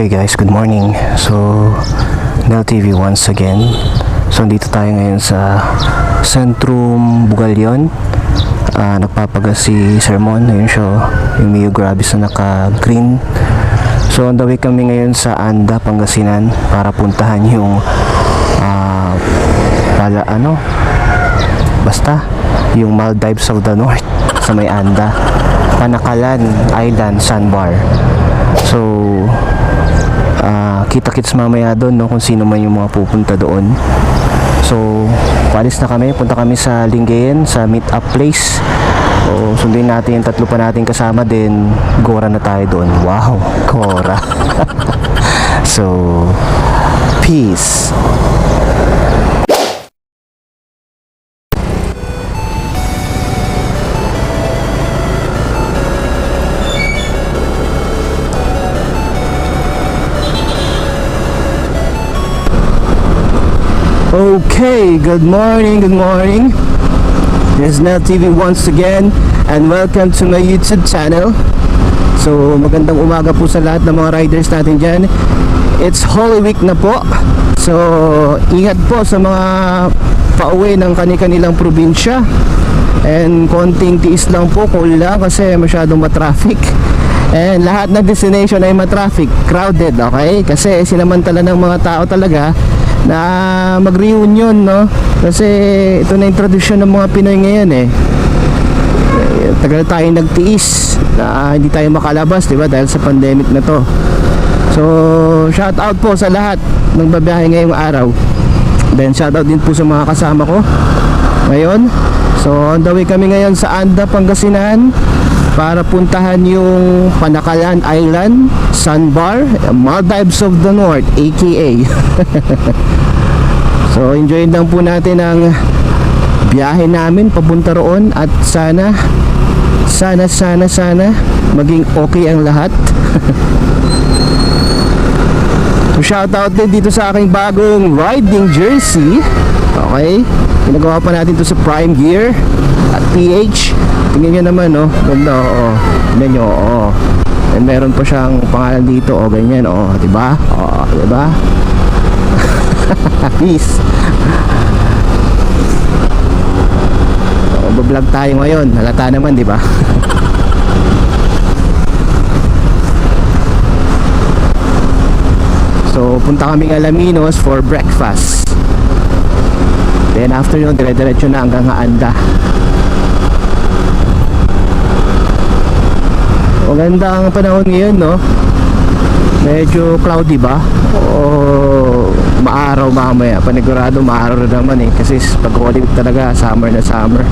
Okay guys, good morning. So, Nel TV once again. So, dito tayo ngayon sa Centrum Bugalyon. Nagpapagas si Sermon. Ayun siya, yung Mio Gravis na naka-green. So, on the way kami ngayon sa Anda, Pangasinan para puntahan yung yung Maldives of the North sa may Anda, Panakalan Island Sandbar. So, kita-kits mamaya doon, no, kung sino man yung mga pupunta doon. So, paalis na kami, punta kami sa Lingayen, sa meet up place. So, sundin natin yung tatlo pa natin kasama din. Gora na tayo doon. Wow, Gora. So, peace. Okay, good morning. This is Nel TV once again and welcome to my YouTube channel. So, magandang umaga po sa lahat ng mga riders natin dyan. It's Holy Week na po. So, ingat po sa mga pauwi ng kanilang probinsya. And konting tiis lang po, cool lang kasi masyadong matraffic. And lahat ng destination ay matraffic, crowded, okay? Kasi sinamantala ng mga tao talaga na mag-reunion, no? Kasi ito na yung tradisyon ng mga Pinoy ngayon tagal tayo nagtiis na hindi tayo makalabas, diba? Dahil sa pandemic na to. So, shout out po sa lahat ng babiyahe ngayong araw. Then shout out din po sa mga kasama ko ngayon. So, on the way kami ngayon sa Anda, Pangasinan para puntahan yung Panakalan Island Sandbar, Maldives of the North, aka So, enjoyin lang po natin ang biyahe namin papunta roon at sana maging okay ang lahat. So, shoutout din dito sa aking bagong riding jersey. Okay, ginagawa pa natin to sa Prime Gear at PH. Tingnan nyo naman, no? Ganda, oo. Tingnan nyo, oo. And meron pa siyang pangalan dito, o ganyan, o, diba? O, diba? Peace. O, bablog tayo ngayon. Halata naman, diba? So, punta kaming Alaminos for breakfast. Then after yun, dire-diretso na hanggang Anda. Maganda ang panahon ngayon, no? Medyo cloudy ba? O maaraw mamaya. Panigurado maaraw na naman kasi pag Holy Week talaga, summer na summer.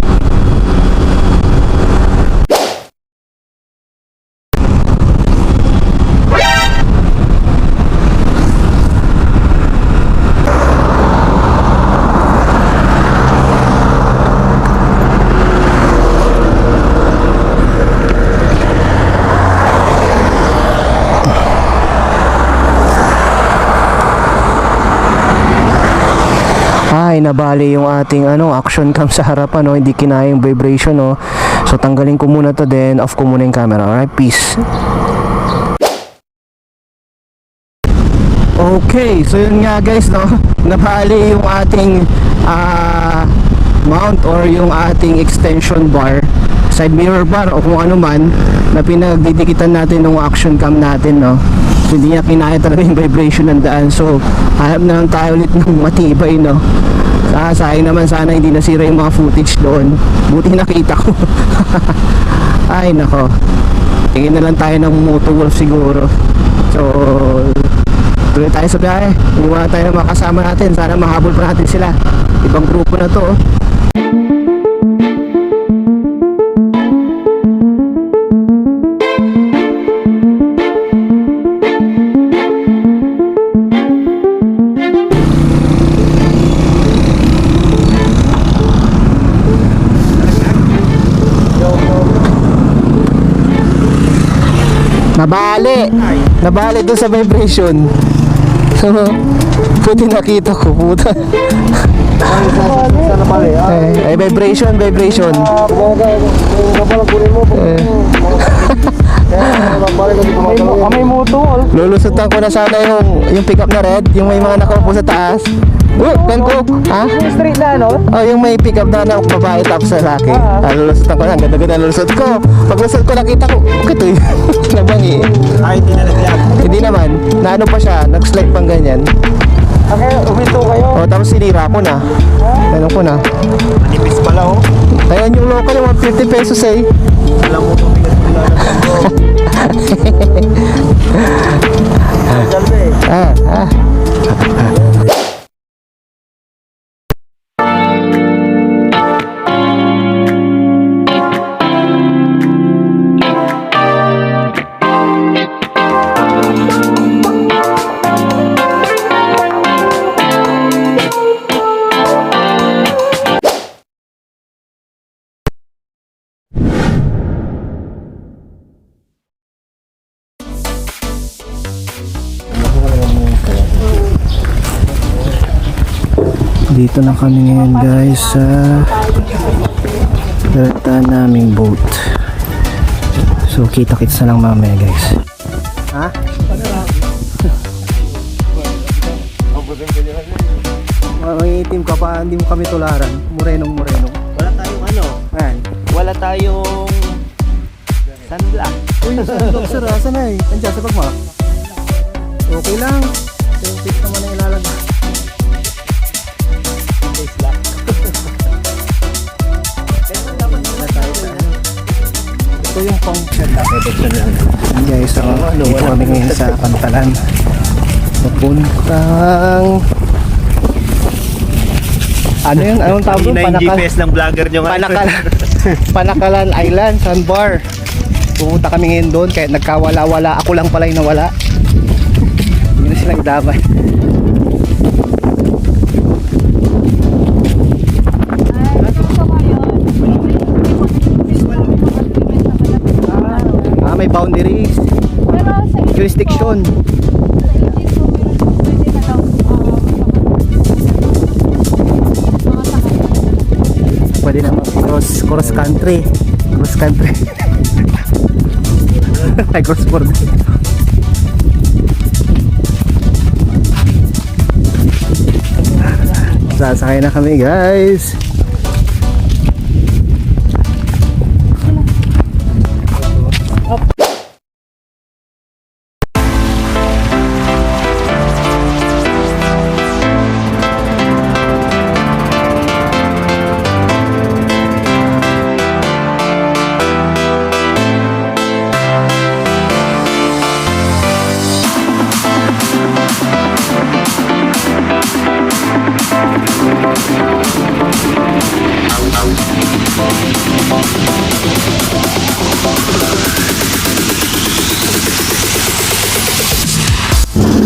Ay, nabali yung ating action cam sa harapan, no? Hindi kinaya yung vibration, no? So tanggalin ko muna to, then off ko muna yung camera. Alright, peace. Okay, so yun nga guys, no? Nabali yung ating mount or yung ating extension bar, side mirror bar o kung ano man na pinagdidikitan natin ng action cam natin, no? So, hindi niya kinaya talaga yung vibration ng daan. So hanap na lang tayo ulit ng matibay, no? Sayang naman, sana hindi nasira yung mga footage doon. Buti nakita ko. Ay nako, tingin na lang tayo ng Moto Wolf siguro. So tuloy tayo sa biyahe. Iwan tayo ng mga kasama natin. Sana mahabol pa natin sila. Ibang grupo na to, Nabali doon sa vibration. So, puti nakita ko, puta. Ay, vibration. May motor. Lulusutan ko na sana yung pickup na red, yung may mga nakaupo sa taas. Cook. Ha? Yung street na ano? Oh, yung may pickup na babae tapos lalaki. Lulusutan ko na, ang ganda-ganda lulusot ko. Pag lusot ko, nakita ko, ito yun. Nabangi. Ay, hindi na naglag. Hindi naman, naano pa siya, nag-slide pang ganyan. Okay, uminto kayo. Oh, tapos sinira ko na. Ganun ko na. Manipis pala oh. Ayan yung local, yung 50 pesos eh. Alam mo kung bigat mo lalagyan mo. Jalbe. Ah. Dito na kami ngayon guys sa daratan naming boat. So kita-kits na lang mamaya guys. Ha? Mangitim ka pa, hindi mo kami tularan. Morenong. Wala tayong ano? Ayan. Wala tayong sunblock. Uy, sunblock sir, asa na eh? Andiyan sa pagma. Okay lang. Yung fix naman ang ilalagay. Face lock. Ito yung pang guys, so, dito kami ngayon sa Pantalan. Papuntang ano yung anong tawag doon? GPS ng vlogger nyo nga. Panakalan Island, Sandbar. Pupunta kami ngayon doon kahit nagkawala-wala. Ako lang pala yung nawala. Hindi na silang damay. May boundaries, jurisdiction. Pwede naman cross country. Ay, cross border. Sasakay na kami guys.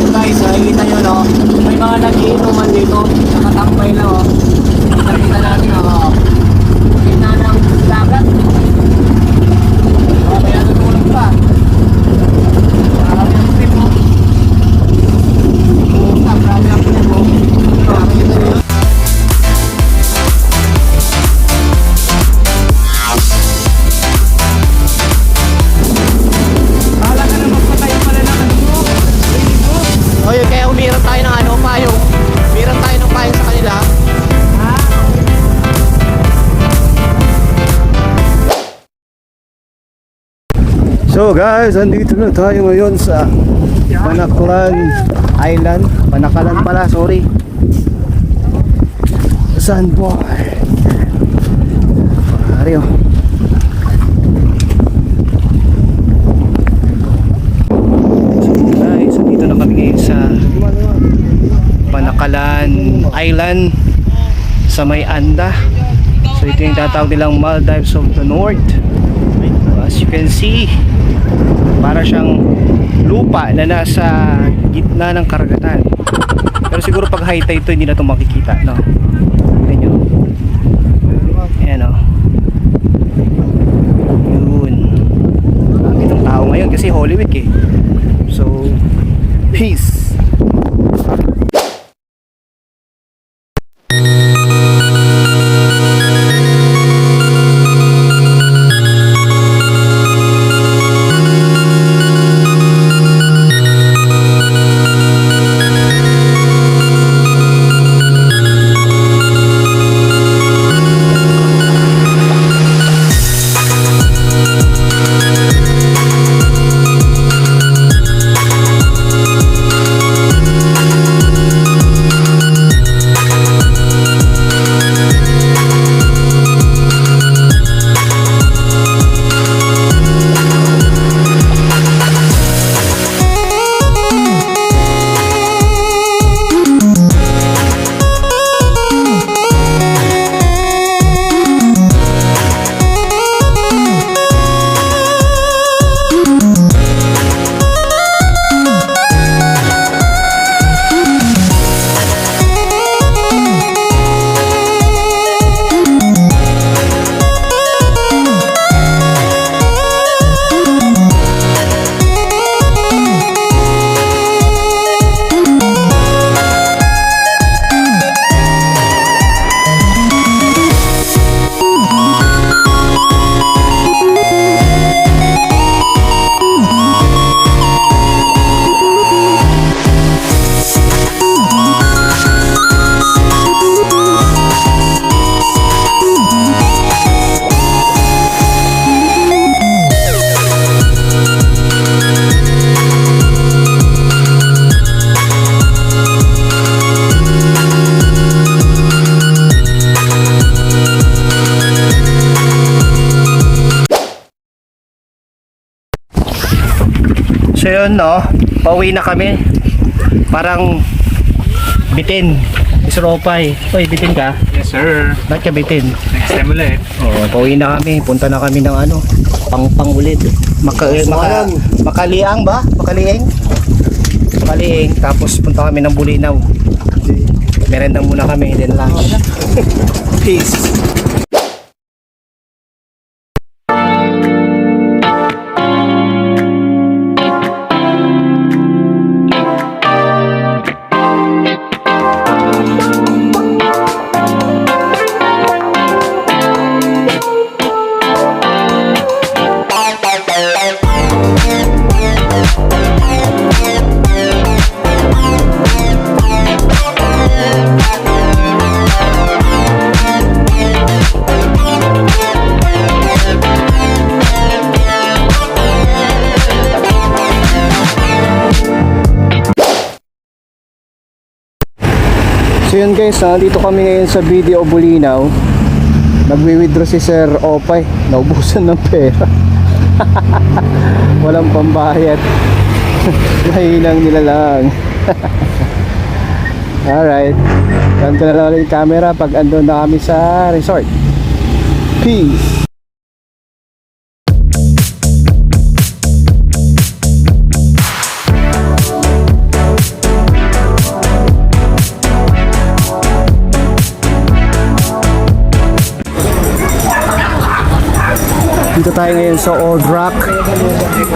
Guys, nakikita nyo no? May mga nag-iinuman dito. Nakatambay lang oh. Nakikita natin oh. Kita ng dagat. Oh, may natutulog pa. Marami ang trip mo. Marami ang trip mo. Oye, kaya umiran tayo ng ano, payong. Umiran tayo ng payong sa kanila. So guys, andito na tayo ngayon sa Panakalan Island. Panakalan pala, sorry. Sandbar. Mario. Guys, andito na kami ngayon sa Panakalan Island sa may Anda. So ito yung tatawag nilang Maldives of the North. As you can see, para siyang lupa na nasa gitna ng karagatan. Pero siguro pag high tide ito hindi na ito makikita, no? Tignan nyo. Ayan o. Yun. Marami ng tao ngayon kasi Holy Week eh. So, peace. So yun no, pauwi na kami. Parang bitin. Isropay. Uy, bitin ka? Yes, sir. Ba't ka bitin? Next time ulit. Oo, pauwi na kami. Punta na kami ng ano, pang-ulit. Makaliang ba? Makaliing? Makaliing. Tapos punta kami ng Bulinaw. Merenda muna kami, then lunch. Peace. So yun guys, dito kami ngayon sa video Bulinaw. Nagwi-withdraw si Sir Opay. Naubusan ng pera. Walang pambayad. Nahinang nila lang. Alright. Ganito na lang ulit yung camera pag andun na kami sa resort. Peace. Dito tayo ngayon sa Old Rock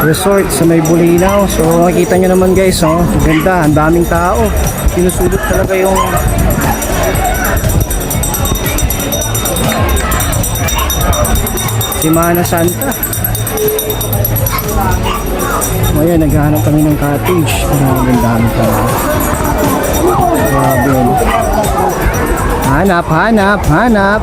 Resort sa may Bulinaw. So makikita nyo naman guys, oh, ganda, ang daming tao. Sinusulot talaga yung Semana Santa. Ngayon, naghahanap kami ng cottage. Ang dami tao. Grabe yun. Hanap, hanap, hanap.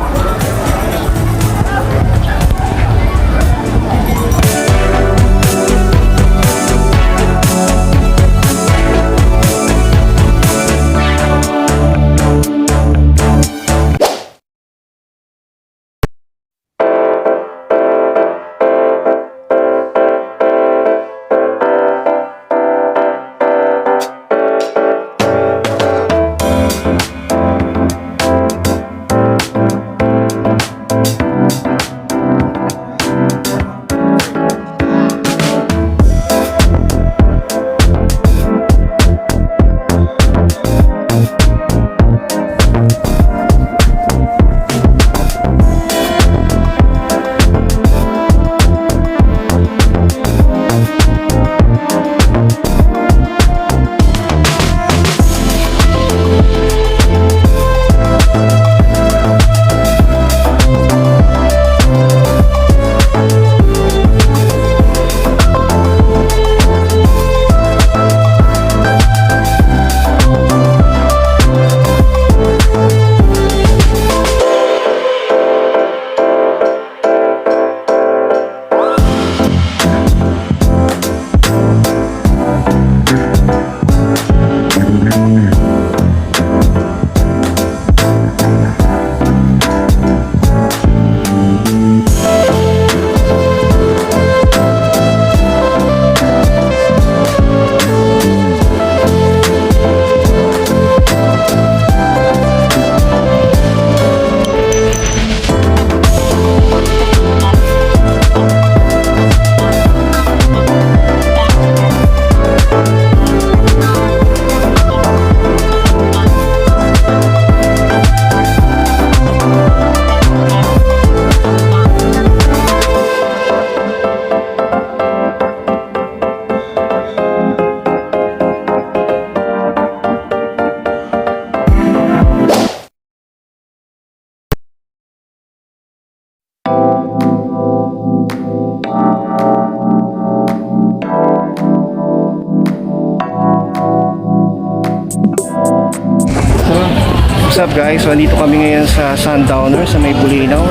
What's up guys? So andito kami ngayon sa Sundowner sa may Bulinaw.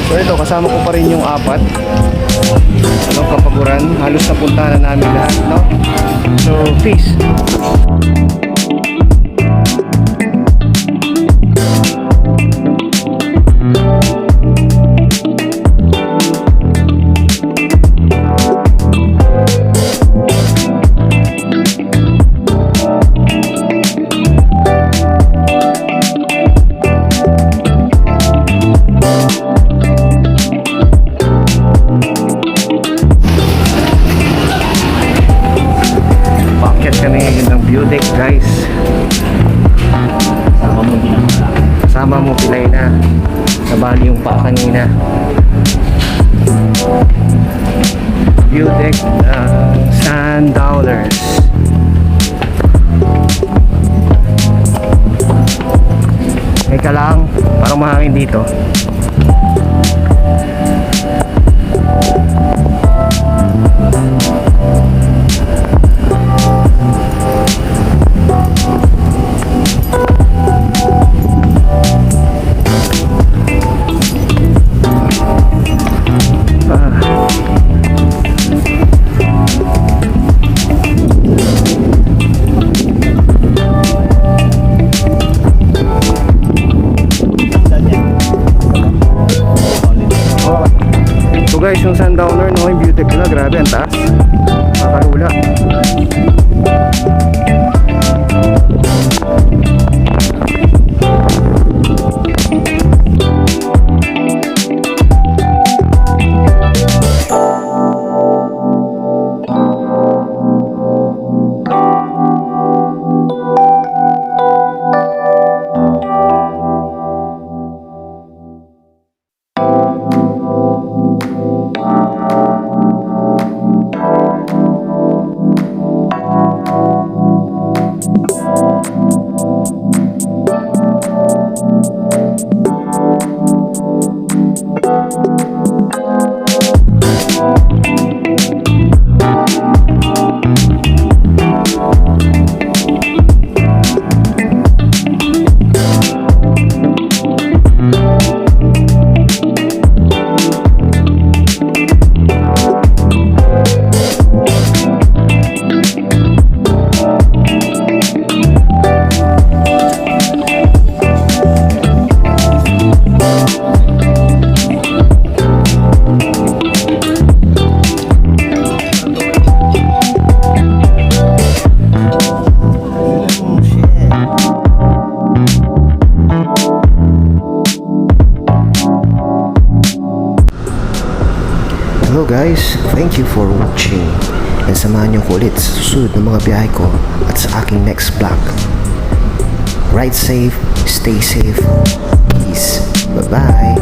So ito, kasama ko pa rin yung apat. Kapaguran. Halos napunta na namin lahat, no? So, peace! mamupilay na. Nabali yung paa kanina. View deck Sundowners. Teka lang, parang mahangin dito. So guys, yung Sundowner, no, yung view deck nila, grabe, ang taas. Kakalula. Hello guys, thank you for watching and samahan niyo ko ulit sa susunod ng mga biyahe ko at sa aking next vlog. Ride safe, stay safe, peace, bye bye.